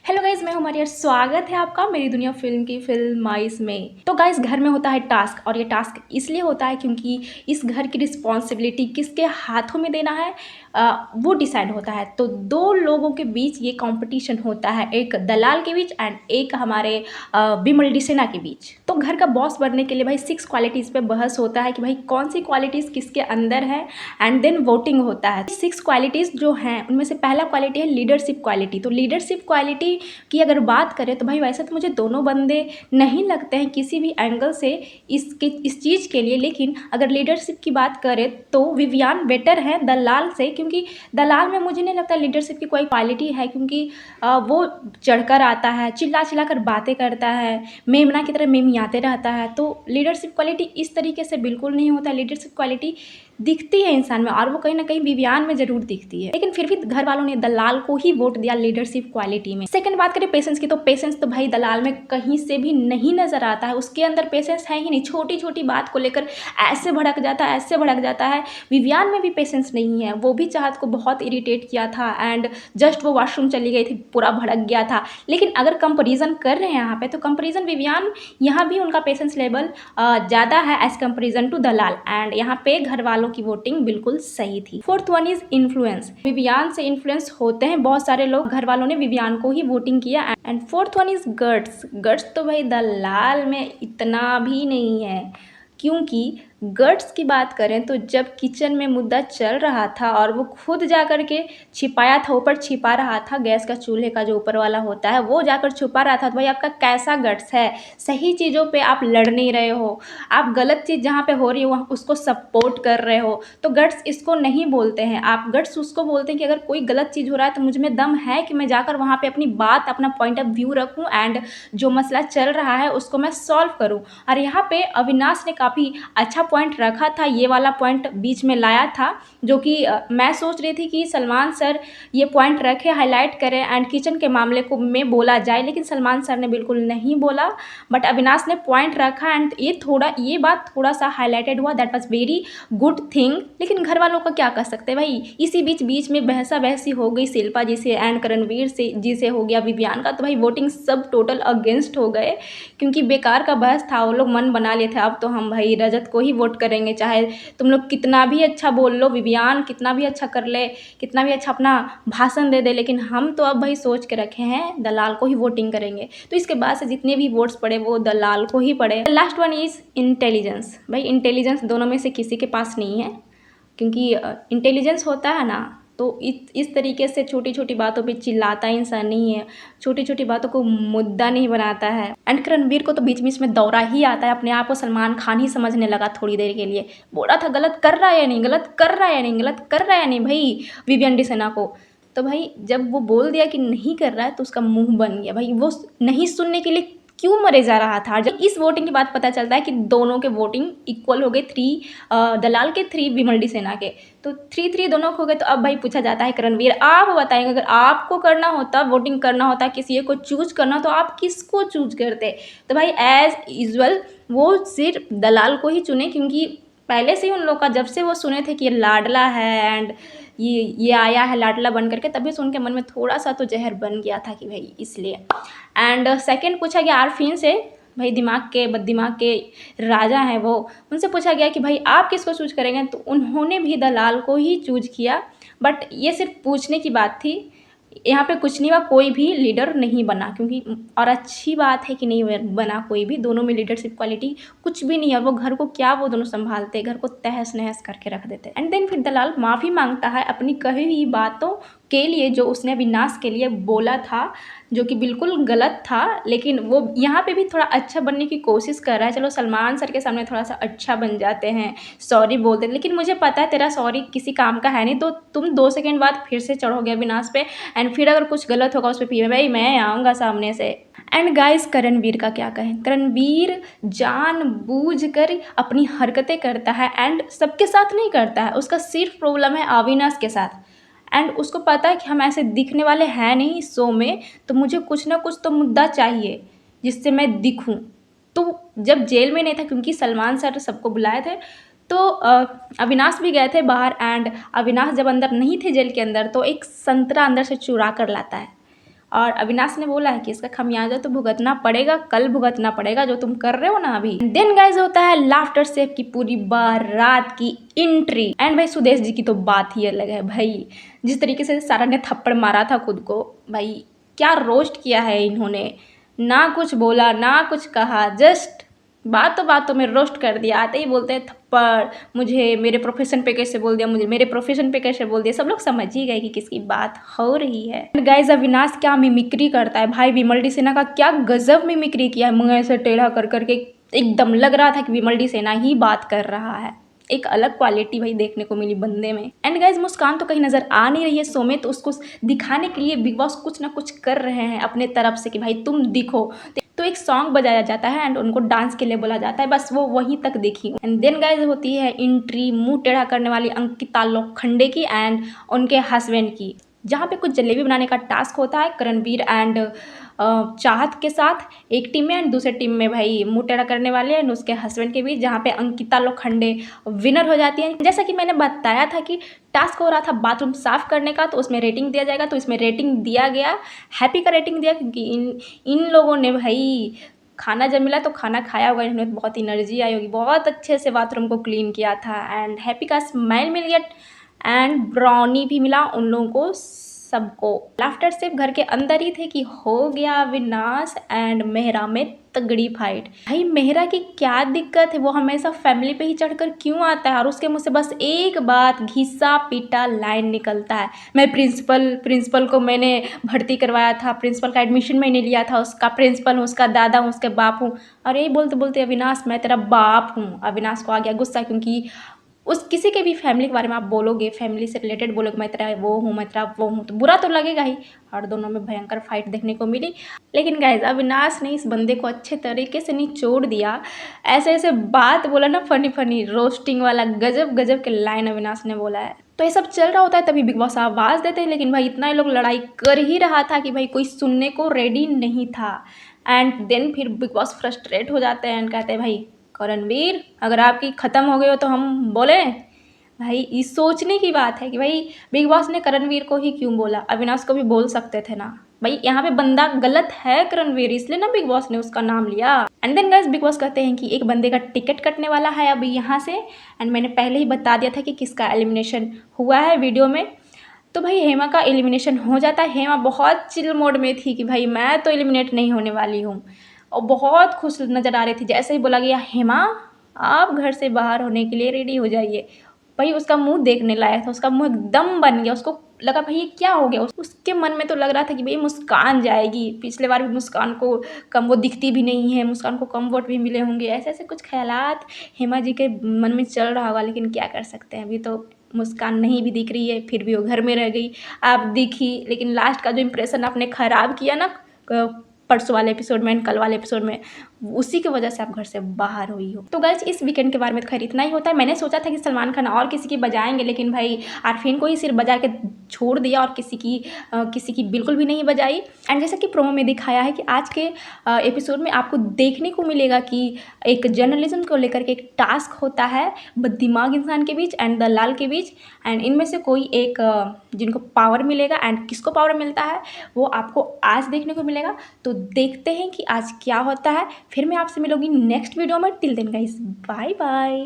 Hello guys, मैं हूं हमारी, स्वागत है आपका मेरी दुनिया फिल्म की फिल्माइश में। तो गाइज, घर में होता है टास्क, और ये टास्क इसलिए होता है क्योंकि इस घर की रिस्पॉन्सिबिलिटी किसके हाथों में देना है वो डिसाइड होता है। तो दो लोगों के बीच ये कंपटीशन होता है, एक दलाल के बीच एंड एक हमारे विमल डिसेना के बीच। तो घर का बॉस बनने के लिए भाई 6 क्वालिटीज़ पे बहस होता है कि भाई कौन सी क्वालिटीज़ किसके अंदर है, एंड देन वोटिंग होता है। 6 क्वालिटीज़ जो हैं उनमें से पहला क्वालिटी है लीडरशिप क्वालिटी। तो लीडरशिप क्वालिटी की अगर बात करें तो भाई वैसे तो मुझे दोनों बंदे नहीं लगते हैं किसी भी एंगल से इस चीज़ के लिए, लेकिन अगर लीडरशिप की बात करें तो विवियान बेटर है दलाल से, क्योंकि दलाल में मुझे नहीं लगता लीडरशिप की कोई क्वालिटी है, क्योंकि वो चढ़कर आता है, चिल्ला चिल्ला कर बातें करता है, मेमना की तरह मेमियाते रहता है। तो लीडरशिप क्वालिटी इस तरीके से बिल्कुल नहीं होता। लीडरशिप क्वालिटी दिखती है इंसान में, और वो कहीं ना कहीं विवियान में जरूर दिखती है, लेकिन फिर भी घर वालों ने दलाल को ही वोट दिया लीडरशिप क्वालिटी में। सेकंड बात करें पेशेंस की, तो पेशेंस तो भाई दलाल में कहीं से भी नहीं नजर आता है, उसके अंदर पेशेंस है ही नहीं। छोटी छोटी बात को लेकर ऐसे भड़क जाता है, ऐसे भड़क जाता है। विवियान में भी पेशेंस नहीं है, वो भी चाहत को बहुत इरिटेट किया था, एंड जस्ट वो वॉशरूम चली गई थी, पूरा भड़क गया था। लेकिन अगर कंपेरिजन कर रहे हैं यहाँ पे, तो कंपेरिजन विवियान, यहाँ भी उनका पेशेंस लेवल ज़्यादा है as comparison to Dalal, and यहाँ पे घर वालों की वोटिंग बिल्कुल सही थी। Fourth one is influence. Vivian से इन्फ्लुएंस होते हैं बहुत सारे लोग, घर वालों ने विवियान को ही वोटिंग किया। And fourth one is guts. Guts तो भाई दलाल में इतना भी नहीं है, क्योंकि गट्स की बात करें तो जब किचन में मुद्दा चल रहा था और वो खुद जाकर के छिपाया था, ऊपर छिपा रहा था, गैस का चूल्हे का जो ऊपर वाला होता है वो जाकर छुपा रहा था, तो भाई आपका कैसा गट्स है? सही चीज़ों पे आप लड़ नहीं रहे हो, आप गलत चीज़ जहाँ पे हो रही है वहाँ उसको सपोर्ट कर रहे हो। तो गट्स इसको नहीं बोलते हैं, आप गट्स उसको बोलते हैं कि अगर कोई गलत चीज़ हो रहा है तो मुझ में दम है कि मैं जाकर वहाँ पे अपनी बात, अपना पॉइंट ऑफ व्यू रखूँ, एंड जो मसला चल रहा है उसको मैं सॉल्व करूँ। और यहाँ पे अविनाश ने काफ़ी अच्छा पॉइंट रखा था, ये वाला पॉइंट बीच में लाया था, जो कि मैं सोच रही थी कि सलमान सर ये पॉइंट रखे, हाईलाइट करें एंड किचन के मामले को में बोला जाए, लेकिन सलमान सर ने बिल्कुल नहीं बोला, बट अविनाश ने पॉइंट रखा, एंड ये बात थोड़ा सा हाईलाइटेड हुआ। That was very good thing. लेकिन घर वालों का क्या कर सकते हैं भाई, इसी बीच में बहसा बहसी हो गई शिल्पा जी से एंड करणवीर से जी से हो गया विवियान का, तो भाई वोटिंग सब टोटल अगेंस्ट हो गए, क्योंकि बेकार का बहस था। वो लोग मन बना लिए थे अब तो हम भाई रजत को ही वोट करेंगे, चाहे तुम लोग कितना भी अच्छा बोल लो, विवियान कितना भी अच्छा कर ले, कितना भी अच्छा अपना भाषण दे दे, लेकिन हम तो अब भाई सोच के रखे हैं दलाल को ही वोटिंग करेंगे। तो इसके बाद से जितने भी वोट्स पड़े वो दलाल को ही पड़े। Last one is intelligence. भाई इंटेलिजेंस दोनों में से किसी के पास नहीं है, क्योंकि इंटेलिजेंस होता है ना, तो इस तरीके से छोटी छोटी बातों पे चिल्लाता इंसान नहीं है, छोटी छोटी बातों को मुद्दा नहीं बनाता है। एंड रणवीर को तो बीच बीच में दौरा ही आता है, अपने आप को सलमान खान ही समझने लगा थोड़ी देर के लिए। बोला था गलत कर रहा है या नहीं, गलत कर रहा है या नहीं, गलत कर रहा है या नहीं भाई विवियन डिसेना को। तो भाई जब वो बोल दिया कि नहीं कर रहा है तो उसका मुंह बन गया। भाई वो नहीं सुनने के लिए क्यों मरे जा रहा था? जब इस वोटिंग के बाद पता चलता है कि दोनों के वोटिंग इक्वल हो गए, 3 दलाल के 3 विमल डिसेना के, तो 3-3 दोनों हो गए। तो अब भाई पूछा जाता है करणवीर, आप बताएंगे अगर आपको करना होता, वोटिंग करना होता, किसी को चूज करना, तो आप किसको चूज करते? तो भाई एज यूजुअल वो सिर्फ दलाल को ही चुने, क्योंकि पहले से ही उन लोग का, जब से वो सुने थे कि ये लाडला है एंड ये आया है लाडला बन करके, तभी से उनके मन में थोड़ा सा तो जहर बन गया था कि भाई इसलिए। एंड सेकंड पूछा गया आरफीन से, भाई दिमाग के बददिमाग के राजा हैं वो, उनसे पूछा गया कि भाई आप किसको चूज करेंगे, तो उन्होंने भी दलाल को ही चूज किया। बट ये सिर्फ पूछने की बात थी, यहाँ पे कुछ नहीं हुआ, कोई भी लीडर नहीं बना, क्योंकि और अच्छी बात है कि नहीं बना कोई भी, दोनों में लीडरशिप क्वालिटी कुछ भी नहीं है, और वो घर को क्या वो दोनों संभालते, घर को तहस नहस करके रख देते। एंड देन फिर दलाल माफ़ी मांगता है अपनी कही हुई बातों के लिए, जो उसने विनाश के लिए बोला था, जो कि बिल्कुल गलत था, लेकिन वो यहाँ पे भी थोड़ा अच्छा बनने की कोशिश कर रहा है। चलो सलमान सर के सामने थोड़ा सा अच्छा बन जाते हैं, सॉरी बोलते हैं, लेकिन मुझे पता है तेरा सॉरी किसी काम का है नहीं, तो तुम 2 सेकंड बाद फिर से चढ़ोगे विनाश पे, एंड फिर अगर कुछ गलत होगा उस पर पी भाई मैं आऊँगा सामने से। एंड गाइस करणवीर का क्या कहें, करणवीर जानबूझकर अपनी हरकतें करता है, एंड सबके साथ नहीं करता है, उसका सिर्फ प्रॉब्लम है अविनाश के साथ। एंड उसको पता है कि हम ऐसे दिखने वाले हैं नहीं इस शो में, तो मुझे कुछ ना कुछ तो मुद्दा चाहिए जिससे मैं दिखूं। तो जब जेल में नहीं था, क्योंकि सलमान सर सबको बुलाए थे, तो अविनाश भी गए थे बाहर, एंड अविनाश जब अंदर नहीं थे जेल के अंदर, तो एक संतरा अंदर से चुरा कर लाता है, और अविनाश ने बोला है कि इसका खमियाजा तो भुगतना पड़ेगा, कल भुगतना पड़ेगा जो तुम कर रहे हो ना अभी। देन गाइस होता है लाफ्टर शेफ की पूरी बारात की एंट्री। एंड भाई सुदेश जी की तो बात ही अलग है भाई, जिस तरीके से सारा ने थप्पड़ मारा था खुद को, भाई क्या रोस्ट किया है इन्होंने, ना कुछ बोला ना कुछ कहा, जस्ट बातों में रोस्ट कर दिया। आते ही बोलते हैं थप्पड़, मुझे मेरे प्रोफेशन पे कैसे बोल दिया, मुझे मेरे प्रोफेशन पे कैसे बोल दिया। सब लोग समझ ही गए कि किसकी बात हो रही है। गाइस अविनाश क्या मिमिक्री करता है भाई, विमल डी सेना का क्या गजब मिमिक्री किया है, मुंह ऐसे टेढ़ा कर करके एकदम लग रहा था कि विमल डी सेना ही बात कर रहा है। एक अलग क्वालिटी भाई देखने को मिली बंदे में। एंड गाइज मुस्कान तो कहीं नजर आ नहीं रही है शो में, तो उसको दिखाने के लिए बिग बॉस कुछ ना कुछ कर रहे हैं अपने तरफ से कि भाई तुम दिखो। तो एक सॉन्ग बजाया जाता है एंड उनको डांस के लिए बोला जाता है, बस वो वहीं तक देखी। एंड देन गाइज होती है एंट्री मुंह टेढ़ा करने वाली अंकिता लोखंडे की एंड उनके हस्बैंड की, जहाँ पे कुछ जलेबी बनाने का टास्क होता है करणवीर एंड चाहत के साथ एक टीम में, एंड दूसरे टीम में भाई मुंह टेढ़ा करने वाले एंड उसके हस्बैंड के बीच, जहाँ पे अंकिता लोखंडे विनर हो जाती है। जैसा कि मैंने बताया था कि टास्क हो रहा था बाथरूम साफ करने का, तो उसमें रेटिंग दिया जाएगा, तो इसमें रेटिंग दिया गया, हैप्पी का रेटिंग दिया, क्योंकि इन लोगों ने भाई खाना जब मिला तो खाना खाया होगा, इन्हें बहुत एनर्जी आई होगी, बहुत अच्छे से बाथरूम को क्लीन किया था। एंड हैप्पी का स्माइल मिल गया एंड ब्राउनी भी मिला उन लोगों को सबको। लाफ्टर सिर्फ घर के अंदर ही थे कि हो गया विनाश एंड मेहरा में तगड़ी फाइट। भाई मेहरा की क्या दिक्कत है, वो हमेशा फैमिली पे ही चढ़कर क्यों आता है, और उसके मुंह से बस एक बात घिसा पीटा लाइन निकलता है, मैं प्रिंसिपल को मैंने भर्ती करवाया था, प्रिंसिपल का एडमिशन मैंने लिया था, उसका प्रिंसिपल हूँ, उसका दादा हूँ, उसके बाप हूँ। और यही बोलते बोलते अविनाश मैं तेरा बाप हूँ। अविनाश को आ गया गुस्सा, क्योंकि उस किसी के भी फैमिली के बारे में आप बोलोगे, फैमिली से रिलेटेड बोलोगे मैं तेरा वो हूँ मैं तेरा वो हूँ, तो बुरा तो लगेगा ही। और दोनों में भयंकर फाइट देखने को मिली। लेकिन गाइस अविनाश ने इस बंदे को अच्छे तरीके से निचोड़ दिया, ऐसे ऐसे बात बोला ना, फनी रोस्टिंग वाला गजब गजब के लाइन अविनाश ने बोला है। तो ये सब चल रहा होता है तभी बिग बॉस आवाज़ देते हैं, लेकिन भाई इतना ही लोग लड़ाई कर ही रहा था कि भाई कोई सुनने को रेडी नहीं था। एंड देन फिर बिग बॉस फ्रस्ट्रेट हो जाते हैं एंड कहते हैं भाई करणवीर अगर आपकी ख़त्म हो गई हो तो हम बोले। भाई इस सोचने की बात है कि भाई बिग बॉस ने करणवीर को ही क्यों बोला, अविनाश को भी बोल सकते थे ना। भाई यहाँ पे बंदा गलत है करणवीर, इसलिए ना बिग बॉस ने उसका नाम लिया। And then guys Bigg Boss कहते हैं कि एक बंदे का टिकट कटने वाला है अभी यहाँ से। एंड मैंने पहले ही बता दिया था कि किसका एलिमिनेशन हुआ है वीडियो में। तो भाई हेमा का एलिमिनेशन हो जाता है। हेमा बहुत चिल मोड में थी कि भाई मैं तो एलिमिनेट नहीं होने वाली हूँ, और बहुत खुश नज़र आ रही थी। जैसे ही बोला गया हेमा आप घर से बाहर होने के लिए रेडी हो जाइए, भाई उसका मुंह देखने लायक था, उसका मुंह एकदम बन गया। उसको लगा भाई ये क्या हो गया, उसके मन में तो लग रहा था कि भाई मुस्कान जाएगी, पिछले बार भी मुस्कान को कम वो दिखती भी नहीं है, मुस्कान को कम वोट भी मिले होंगे, ऐसे ऐसे कुछ ख्यालात हेमा जी के मन में चल रहा होगा। लेकिन क्या कर सकते हैं, अभी तो मुस्कान नहीं भी दिख रही है, फिर भी वो घर में रह गई। आप दिखी, लेकिन लास्ट का जो इम्प्रेशन आपने ख़राब किया ना परसों वाले एपिसोड में, कल वाले एपिसोड में, उसी की वजह से आप घर से बाहर हुई हो। तो गाइस इस वीकेंड के बारे में तो खैर इतना ही होता है। मैंने सोचा था कि सलमान खान और किसी की बजाएंगे, लेकिन भाई आरफीन को ही सिर्फ बजा के छोड़ दिया और किसी की बिल्कुल भी नहीं बजाई। एंड जैसा कि प्रोमो में दिखाया है कि आज के एपिसोड में आपको देखने को मिलेगा कि एक जर्नलिज्म को लेकर के एक टास्क होता है बददिमाग इंसान के बीच एंड दलाल के बीच। एंड इनमें से कोई एक जिनको पावर मिलेगा, एंड किसको पावर मिलता है वो आपको आज देखने को मिलेगा। तो देखते हैं कि आज क्या होता है। फिर मैं आपसे मिलूंगी नेक्स्ट वीडियो में। Till then guys bye bye.